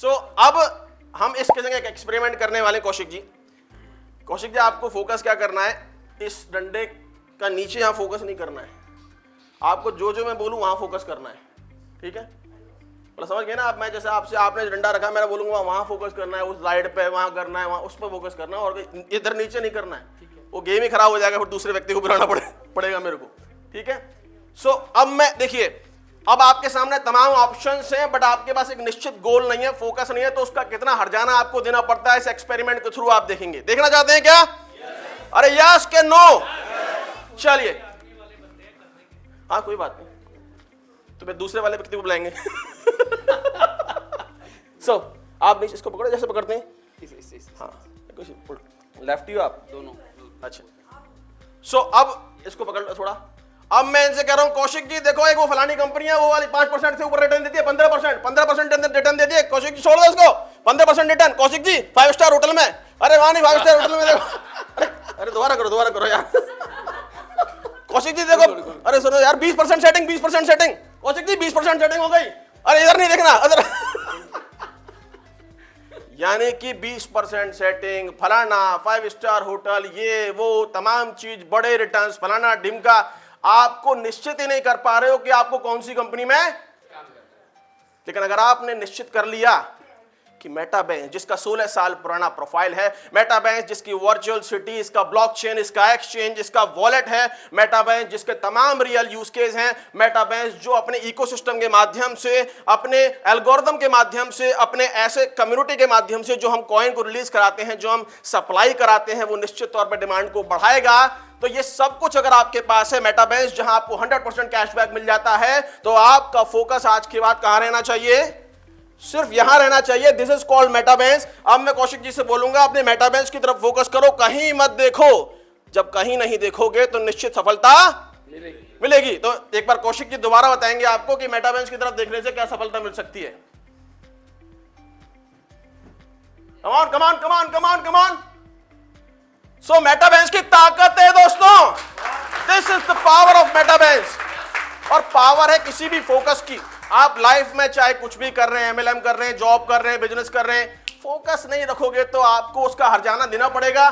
अब हम इसके संग एक एक्सपेरिमेंट करने वाले कौशिक जी। कौशिक जी आपको फोकस क्या करना है, इस डंडे का नीचे यहां फोकस नहीं करना है, आपको जो जो मैं बोलूं वहां फोकस करना है, ठीक है? मतलब समझ गए ना आप? मैं जैसे आपसे आपने डंडा रखा, मैं बोलूंगा वहां फोकस करना है, उस लाइट पे वहां करना है, वहां उस पर फोकस करना है, और इधर नीचे नहीं करना है। वो गेम ही खराब हो जाएगा, फिर दूसरे व्यक्ति को बुलाना पड़ेगा मेरे को, ठीक है? अब मैं देखिए, अब आपके सामने तमाम ऑप्शंस हैं, बट आपके पास एक निश्चित गोल नहीं है, फोकस नहीं है, तो उसका कितना हर्जाना आपको देना पड़ता है इस एक्सपेरिमेंट के थ्रू आप देखेंगे। देखना चाहते हैं क्या? अरे यस के नो? चलिए, हाँ कोई बात नहीं, तो मैं दूसरे वाले व्यक्ति को बुलाएंगे। आप नीचे इसको पकड़ो जैसे पकड़ते हैं, हाँ लेफ्टी हो आप दोनों। अच्छा, अब इसको पकड़ लो थोड़ा। अब मैं इनसे कह रहा हूं कौशिक जी देखो, एक वो फलानी कंपनी है, वो वाली 5% से ऊपर रिटर्न देती है, 15% रिटर्न देती है। कौशिक जी छोड़ दो इसको, 15% return. Kaushik ji 5 star hotel में, अरे वहां नहीं 5 स्टार होटल में देखो। अरे दोबारा करो यार। कौशिक जी देखो, अरे सुनो यार 20% setting, 20% setting. Kaushik ji 20% setting हो गई, अरे इधर नहीं देखना अदर। यानी कि 20% सेटिंग, फलाना 5 स्टार होटल, ये वो तमाम चीज, बड़े रिटर्न्स, फलाना ढिमका। आपको निश्चित ही नहीं कर पा रहे हो कि आपको कौन सी कंपनी में, लेकिन अगर आपने निश्चित कर लिया कि मेटाबेंच जिसका 16 साल पुराना प्रोफाइल है, मेटाबेंच जिसकी वर्चुअल सिटी, इसका ब्लॉकचेन, इसका एक्सचेंज, इसका वॉलेट है, मेटाबेंच जिसके तमाम रियल यूज केस हैं, मेटाबेंच जो अपने इकोसिस्टम के माध्यम से, अपने एल्गोरिथम के माध्यम से, अपने ऐसे कम्युनिटी के माध्यम से जो हम कॉइन को रिलीज कराते हैं, जो हम सप्लाई कराते हैं, वो निश्चित तौर पर डिमांड को बढ़ाएगा। तो ये सब कुछ अगर आपके पास है, मेटाबेंच जहां आपको 100% कैशबैक मिल जाता है, तो आपका फोकस आज के बाद कहां रहना चाहिए? सिर्फ यहां रहना चाहिए। This is called Metabench. अब मैं कौशिक जी से बोलूंगा अपने मेटाबेंच की तरफ फोकस करो, कहीं मत देखो। जब कहीं नहीं देखोगे तो निश्चित सफलता मिलेगी। तो एक बार कौशिक जी दोबारा बताएंगे आपको कि मेटाबेंच की तरफ देखने से क्या सफलता मिल सकती है। कमान कमान कमान कमान कमान। सो मेटाबेंच की ताकत है दोस्तों, this is the power of Metabench. और पावर है किसी भी फोकस की। आप लाइफ में चाहे कुछ भी कर रहे हैं, MLM कर रहे हैं, जॉब कर रहे हैं, बिजनेस कर रहे हैं, फोकस नहीं रखोगे तो आपको उसका हर्जाना देना पड़ेगा।